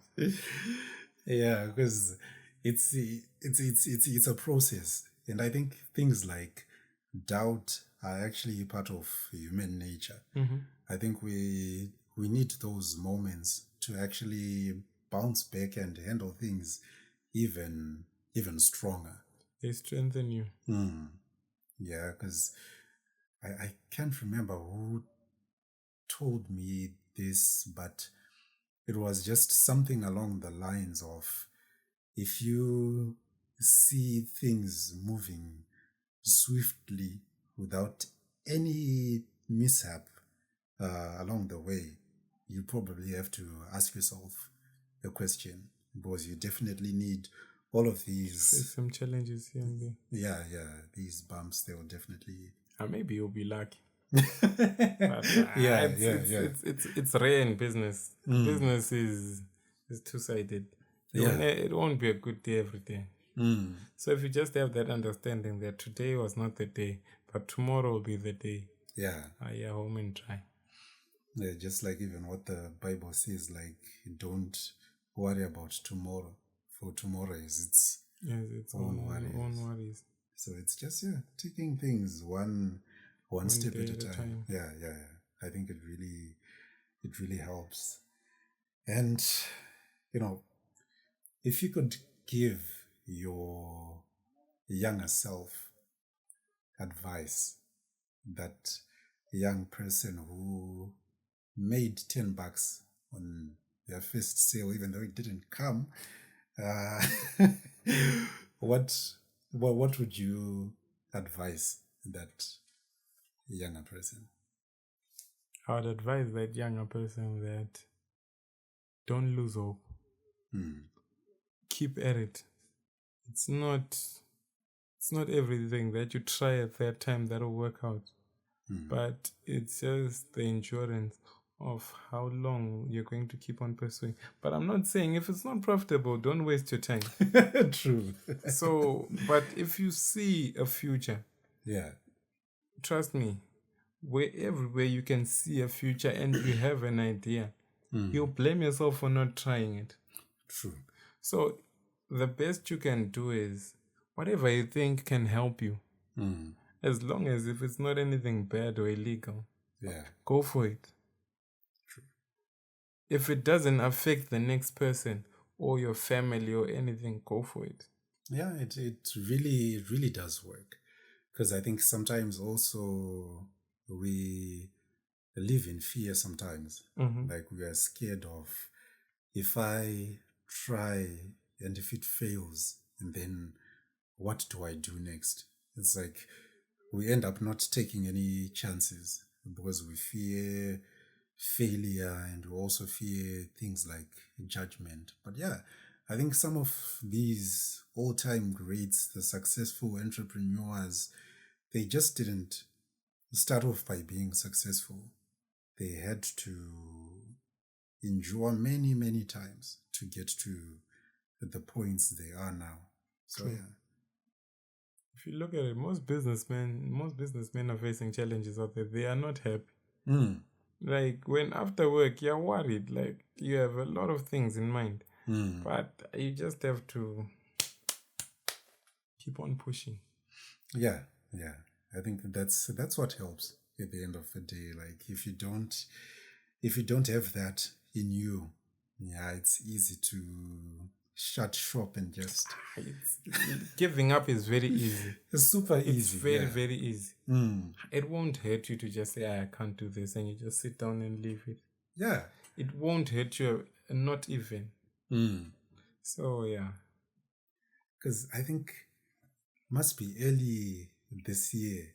S1: Yeah, because it's a process, and I think things like doubt are actually part of human nature. I think we need those moments to actually bounce back and handle things even stronger.
S2: They strengthen you.
S1: Yeah, because I can't remember who told me this, but it was just something along the lines of, if you see things moving swiftly without any mishap along the way, you probably have to ask yourself a question, because you definitely need all of these.
S2: Face some challenges here and there.
S1: Yeah, these bumps, they will definitely.
S2: Maybe you'll be lucky. But, it's rare in business. Business is two-sided. It won't be a good day every day. So if you just have that understanding that today was not the day, but tomorrow will be the day.
S1: Yeah.
S2: You're home and try.
S1: Yeah, just like even what the Bible says, like, don't worry about tomorrow, for tomorrow is its own worries. So it's just taking things one step at a time. Yeah. I think it really helps. And if you could give your younger self advice, that young person who made $10 on their first sale, even though it didn't come, what would you advise that younger person?
S2: I would advise that younger person that don't lose hope. Keep at it. It's not everything that you try at that time that will work out. But it's just the endurance of how long you're going to keep on pursuing. But I'm not saying if it's not profitable, don't waste your time.
S1: True.
S2: So, but if you see a future, trust me, everywhere you can see a future and you have an idea, you'll blame yourself for not trying it.
S1: True.
S2: So the best you can do is whatever you think can help you. As long as if it's not anything bad or illegal, go for it.
S1: True.
S2: If it doesn't affect the next person or your family or anything, go for it.
S1: Yeah, it really does work. Because I think sometimes also we live in fear sometimes.
S2: Mm-hmm.
S1: Like we are scared of, if I try and if it fails, and then what do I do next? It's like we end up not taking any chances because we fear failure and we also fear things like judgment. But yeah, I think some of these all time greats, the successful entrepreneurs, they just didn't start off by being successful. They had to endure many, many times to get to the points they are now. So
S2: True.
S1: yeah.
S2: If you look at it, most businessmen are facing challenges out there. They are not happy.
S1: Mm,
S2: Like when after work you're worried, like you have a lot of things in mind.
S1: mm.
S2: But you just have to keep on pushing.
S1: Yeah, yeah. I think that's what helps at the end of the day. Like if you don't have that in you, yeah, it's easy to shut shop and just
S2: It's giving up is very easy.
S1: it's super
S2: It's
S1: easy.
S2: very,
S1: Yeah.
S2: very easy.
S1: Mm,
S2: It won't hurt you to just say, I can't do this, and you just sit down and leave it.
S1: yeah.
S2: It won't hurt you, not even.
S1: Mm.
S2: So, yeah.
S1: Because I think must be early this year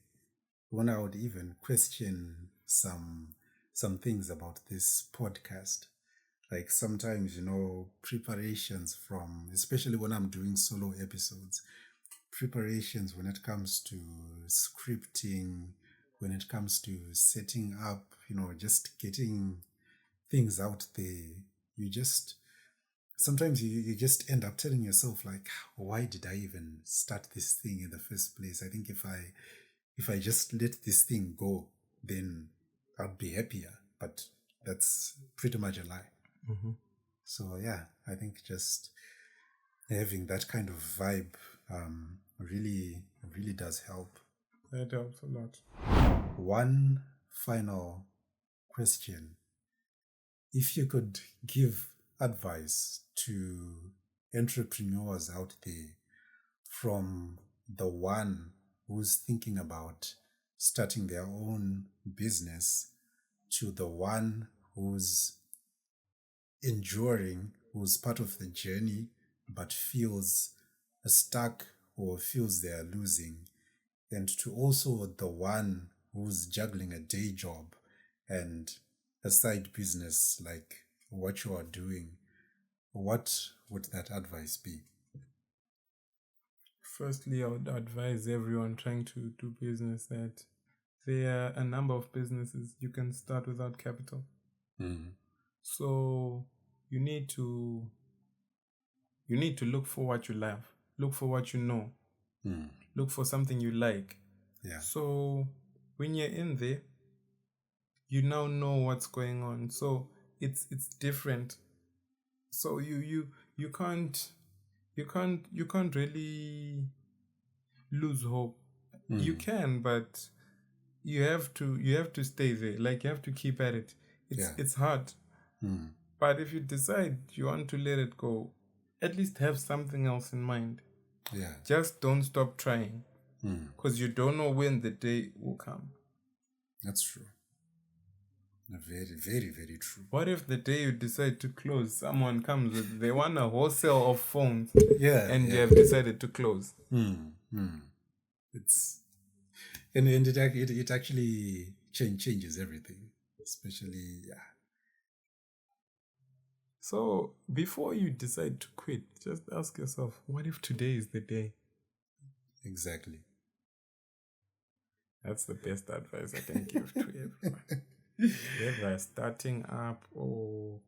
S1: when I would even question some things about this podcast. Like sometimes, preparations from, especially when I'm doing solo episodes, preparations when it comes to scripting, when it comes to setting up, just getting things out there, you just sometimes you just end up telling yourself like, why did I even start this thing in the first place? I think if I just let this thing go, then I'd be happier. But that's pretty much a lie.
S2: Mm-hmm.
S1: So yeah, I think just having that kind of vibe really does help.
S2: That helps a lot.
S1: One final question. If you could give advice to entrepreneurs out there, from the one who's thinking about starting their own business to the one who's enduring, who's part of the journey, but feels stuck or feels they are losing, and to also the one who's juggling a day job and a side business like what you are doing, what would that advice be?
S2: Firstly, I would advise everyone trying to do business that there are a number of businesses you can start without capital.
S1: Mm.
S2: So you need to look for what you love, look for what you know,
S1: Mm.
S2: look for something you like.
S1: Yeah.
S2: So when you're in there, you now know what's going on. So it's different. So you can't really lose hope. You
S1: Mm.
S2: can, but you have to stay there. Like you have to keep at it.
S1: Yeah.
S2: It's hard.
S1: Mm.
S2: But if you decide you want to let it go, at least have something else in mind.
S1: Yeah.
S2: Just don't stop trying,
S1: Mm.
S2: because you don't know when the day will come.
S1: That's true. Very, very, very true.
S2: What if the day you decide to close, someone comes with, they want a wholesale of phones,
S1: Yeah.
S2: and you
S1: Yeah.
S2: have decided to close?
S1: Mm. Mm. It's and it actually changes everything, especially yeah.
S2: So before you decide to quit, just ask yourself, what if today is the day?
S1: Exactly.
S2: That's the best advice I can give to everyone. Whether starting up or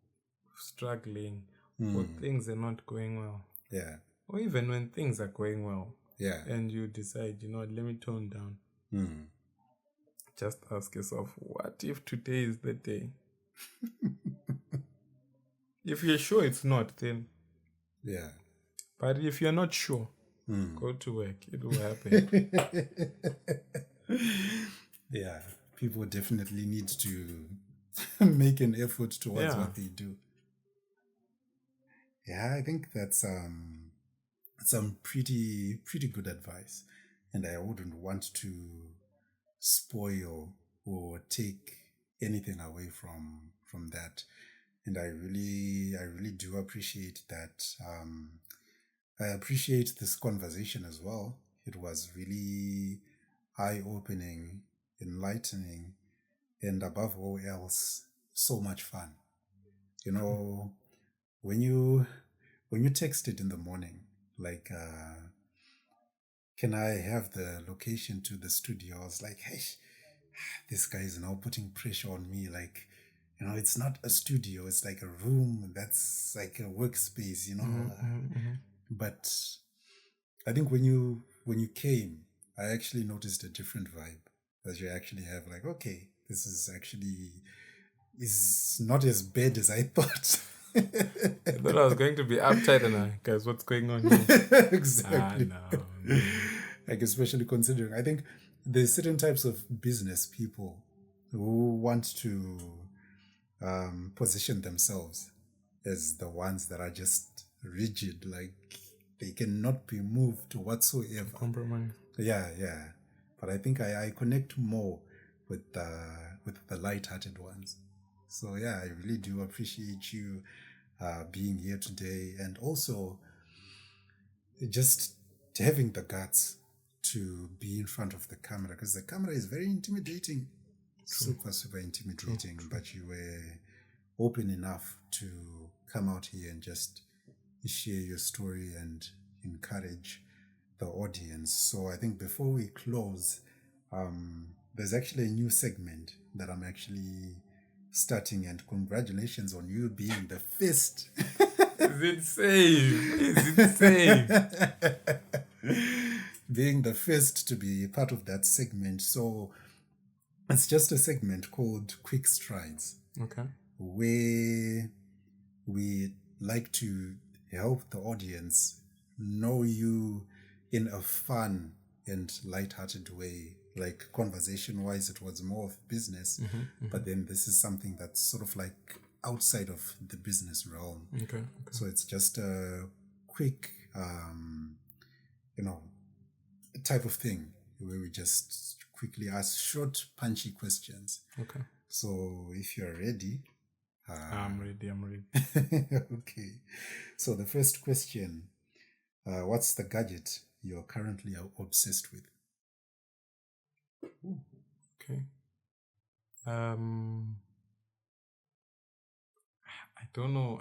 S2: struggling, or
S1: Mm.
S2: things are not going well,
S1: Yeah.
S2: or even when things are going well,
S1: Yeah.
S2: and you decide, let me tone down.
S1: Mm.
S2: Just ask yourself, what if today is the day? If you're sure it's not, then.
S1: Yeah.
S2: But if you're not sure,
S1: Mm.
S2: go to work. It will happen.
S1: Yeah. People definitely need to make an effort towards
S2: Yeah.
S1: what they do. Yeah, I think some pretty good advice, and I wouldn't want to spoil or take anything away from that. And I really do appreciate that. I appreciate this conversation as well. It was really eye-opening, enlightening, and above all else, so much fun. You know, when you texted in the morning, like, can I have the location to the studio? I was like, hey, this guy is now putting pressure on me. Like, it's not a studio, it's like a room that's like a workspace, But I think when you came, I actually noticed a different vibe that you actually have. Like, okay, this is not as bad as I thought.
S2: I thought I was going to be uptight and guys, what's going on here?
S1: Exactly.
S2: No.
S1: Like, especially considering, I think there's certain types of business people who want to position themselves as the ones that are just rigid, like they cannot be moved whatsoever.
S2: Compromise.
S1: Yeah. But I think I connect more with the light-hearted ones. So yeah, I really do appreciate you being here today, and also just having the guts to be in front of the camera, because the camera is very intimidating. True. Super intimidating. True. But you were open enough to come out here and just share your story and encourage the audience. So I think before we close, there's actually a new segment that I'm actually starting, and congratulations on you being the first.
S2: Is it safe? Is it safe?
S1: Being the first to be part of that segment. So it's just a segment called Quick Strides.
S2: Okay.
S1: Where we like to help the audience know you in a fun and light-hearted way. Like, conversation-wise, it was more of business, but then this is something that's sort of like outside of the business realm.
S2: Okay.
S1: So it's just a quick, type of thing where we just quickly ask short, punchy questions.
S2: Okay.
S1: So if you're ready.
S2: I'm ready.
S1: Okay. So the first question, what's the gadget you're currently obsessed with?
S2: Okay. I don't know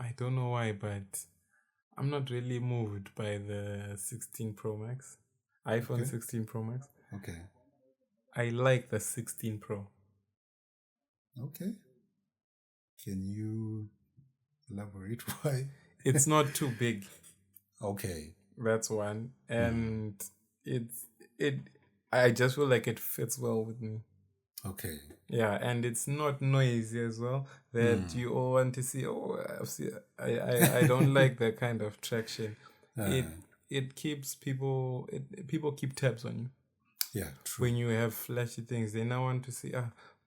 S2: why, but I'm not really moved by the 16 Pro Max. iPhone 16 Pro Max.
S1: Okay.
S2: I like the 16 Pro.
S1: Okay. Can you elaborate why?
S2: It's not too big.
S1: Okay.
S2: That's one. And I just feel like it fits well with me.
S1: Okay.
S2: Yeah, and it's not noisy as well that you all want to see. I don't like that kind of traction. It keeps people keep tabs on you.
S1: Yeah, true.
S2: When you have flashy things, they now want to see,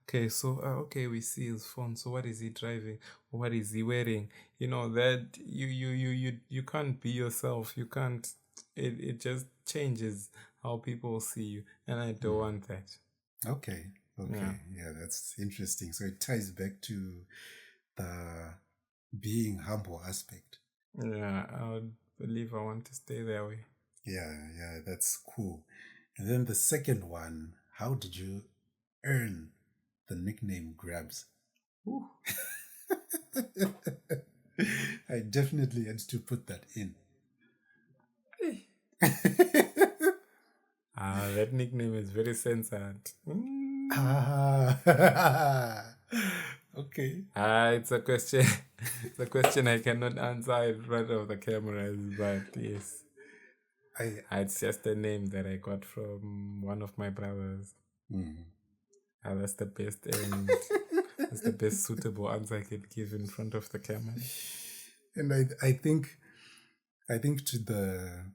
S2: okay, so we see his phone. So what is he driving? What is he wearing? That you can't be yourself. You can't. It just changes how people see you, and I don't want that.
S1: Okay. Yeah, that's interesting. So it ties back to the being humble aspect.
S2: Yeah, I would believe I want to stay that way.
S1: Yeah, that's cool. And then the second one, how did you earn the nickname Grabs? I definitely had to put that in.
S2: That nickname is very censored.
S1: Okay.
S2: It's a question. It's a question I cannot answer in front of the cameras, but yes. It's just a name that I got from one of my brothers. That's the best, and that's the best suitable answer I could give in front of the camera.
S1: And I think to the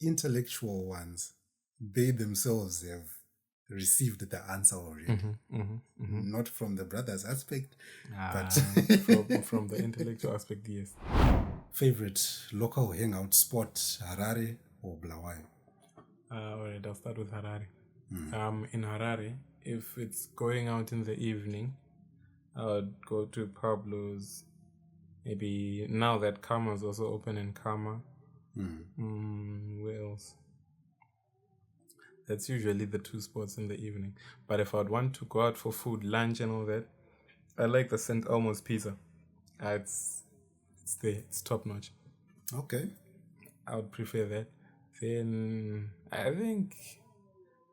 S1: intellectual ones, they themselves have received the answer already. Not from the brother's aspect, but
S2: from the intellectual aspect, yes.
S1: Favorite local hangout spot, Harare or Bulawayo?
S2: All right, I'll start with Harare. In Harare, if it's going out in the evening, I would go to Pablo's. Maybe now that Kama's also open in Kama. Where else? That's usually the two spots in the evening. But if I'd want to go out for food, lunch and all that, I like the St. Elmo's pizza. It's there. It's top notch.
S1: Okay.
S2: I would prefer that. Then I think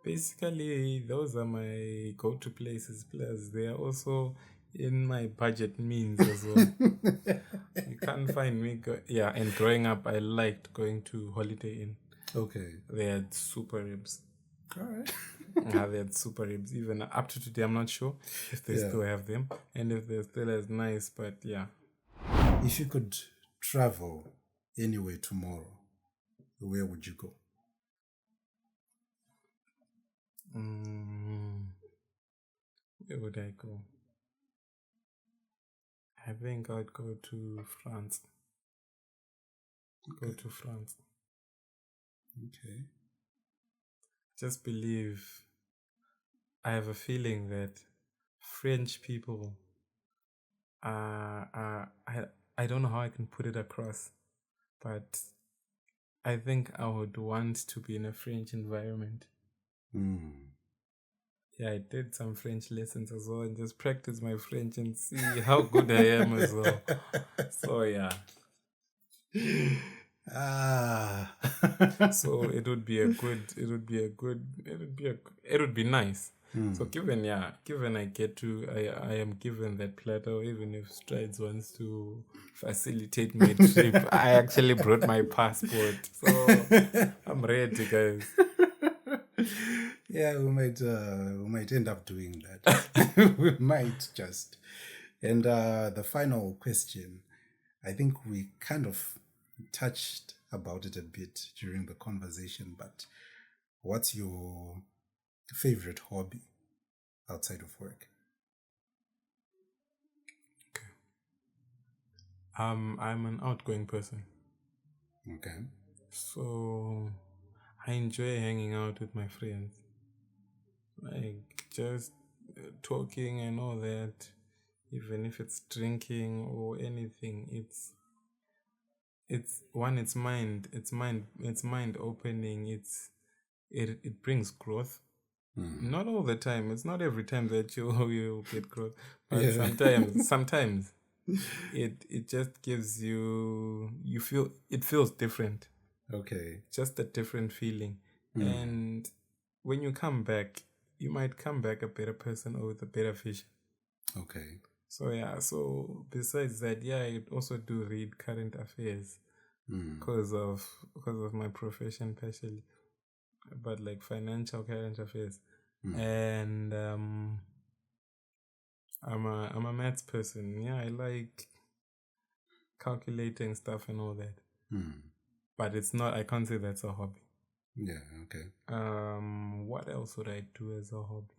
S2: basically those are my go-to places. Plus, they are also in my budget means as well. You can't find me. And growing up, I liked going to Holiday Inn.
S1: Okay.
S2: They had super ribs.
S1: All right.
S2: They had super ribs. Even up to today, I'm not sure if they still have them and if they're still as nice. But yeah.
S1: If you could travel anywhere tomorrow, where would you go?
S2: Where would I go? I think I'd go to France.
S1: Okay.
S2: Go to France.
S1: Okay.
S2: Just believe, I have a feeling that French people I don't know how I can put it across, but I think I would want to be in a French environment. Yeah, I did some French lessons as well and just practice my French and see how good I am as well. So yeah. So it would be nice. So given I am given that plateau, even if Strides wants to facilitate my trip, I actually brought my passport, so I'm ready, guys.
S1: Yeah, we might end up doing that. We might just. And the final question, I think we kind of touched about it a bit during the conversation, but what's your favorite hobby outside of work?
S2: Okay. I'm an outgoing person.
S1: Okay.
S2: So I enjoy hanging out with my friends, like just talking and all that. Even if it's drinking or anything, it's mind opening. It brings growth. Not all the time. It's not every time that you get growth, but sometimes it just gives you it feels different.
S1: Okay.
S2: Just a different feeling. And when you come back, you might come back a better person or with a better vision.
S1: Okay.
S2: So besides that, I also do read current affairs because of my profession, partially, but like financial current affairs. And I'm a maths person. I like calculating stuff and all that. But it's not. I can't say that's a hobby.
S1: Yeah. Okay.
S2: What else would I do as a hobby?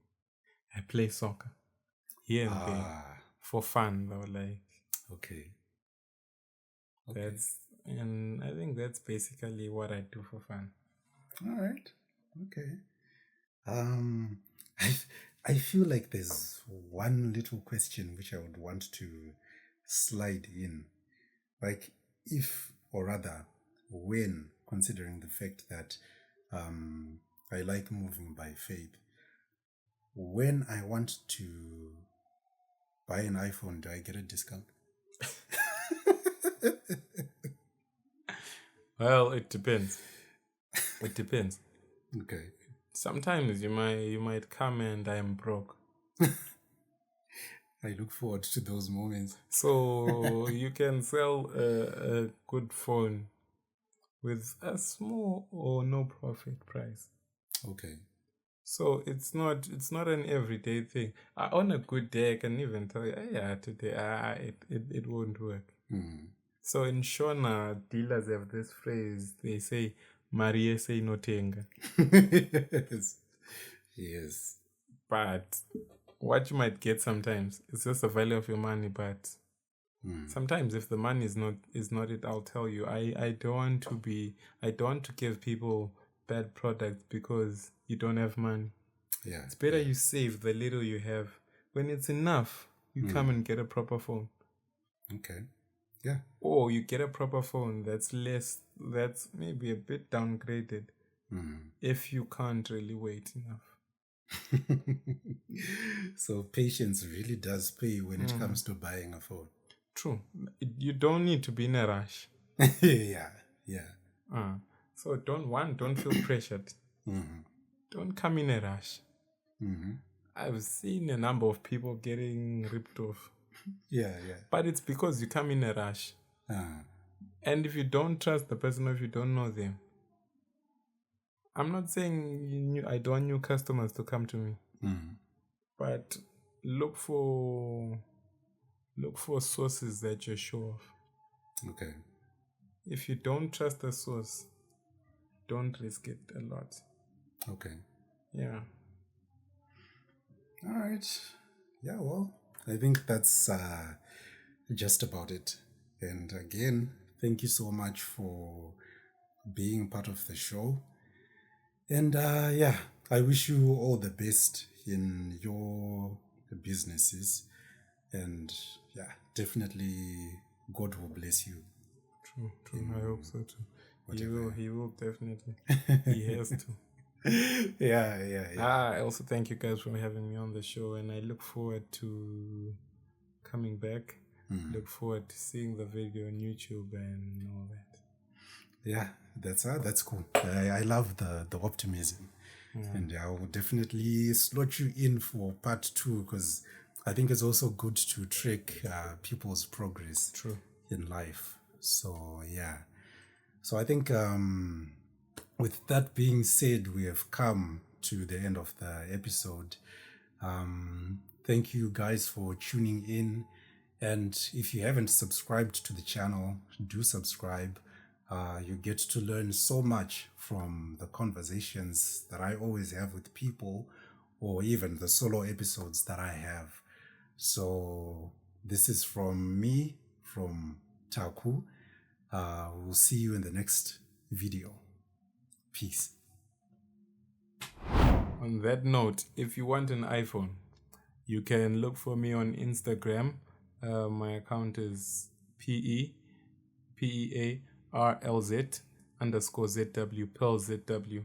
S2: I play soccer here and there for fun, though. Like,
S1: okay.
S2: And I think that's basically what I do for fun.
S1: All right. Okay. I feel like there's one little question which I would want to slide in, like if, or rather, when, considering the fact that I like moving by faith, when I want to buy an iPhone, do I get a discount?
S2: Well, it depends. It depends.
S1: Okay.
S2: Sometimes you might come and I'm broke.
S1: I look forward to those moments.
S2: So you can sell a good phone with a small or no profit price.
S1: Okay.
S2: So it's not an everyday thing. On a good day, I can even tell you, today it won't work. So in Shona, dealers have this phrase. They say, "Marie say no tenga."
S1: Yes.
S2: But what you might get sometimes is just the value of your money, but Sometimes if the money is not it, I'll tell you. I don't want to give people bad products because you don't have money.
S1: Yeah.
S2: It's better you save the little you have. When it's enough, you come and get a proper phone.
S1: Okay. Yeah.
S2: Or you get a proper phone that's maybe a bit downgraded if you can't really wait enough.
S1: So patience really does pay when it comes to buying a phone.
S2: True. You don't need to be in a rush.
S1: Yeah.
S2: So don't feel pressured. Don't come in a rush. I've seen a number of people getting ripped off.
S1: Yeah.
S2: But it's because you come in a rush. And if you don't trust the person or if you don't know them, I'm not saying I don't want new customers to come to me. But look for sources that you're sure of.
S1: Okay.
S2: If you don't trust the source, don't risk it a lot.
S1: Okay.
S2: Yeah.
S1: All right. Yeah, well, I think that's just about it. And again, thank you so much for being part of the show. And yeah, I wish you all the best in your businesses. And yeah, definitely God will bless you.
S2: True. I hope so too. He will definitely. He has to.
S1: Yeah.
S2: I also thank you guys for having me on the show, and I look forward to coming back. Look forward to seeing the video on YouTube and all that.
S1: Yeah, that's cool. I love the optimism. And I will definitely slot you in for part 2 because I think it's also good to track people's progress in life. So yeah. So I think with that being said, we have come to the end of the episode. Thank you guys for tuning in. And if you haven't subscribed to the channel, do subscribe. You get to learn so much from the conversations that I always have with people, or even the solo episodes that I have. So this is from me, from Taku. We'll see you in the next video. Peace.
S2: On that note, if you want an iPhone, you can look for me on Instagram. My account is PEARLZ _ZW, Pearls _ZW.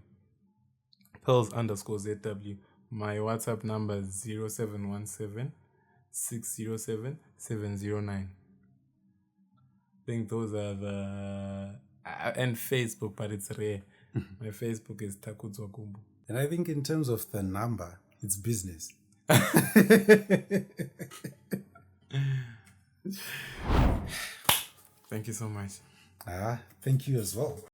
S2: My WhatsApp number is 0717 607 709. I think those are the... and Facebook, but it's rare. My Facebook is Takudzwa Gumbo.
S1: And I think in terms of the number, it's business.
S2: Thank you so much.
S1: Thank you as well.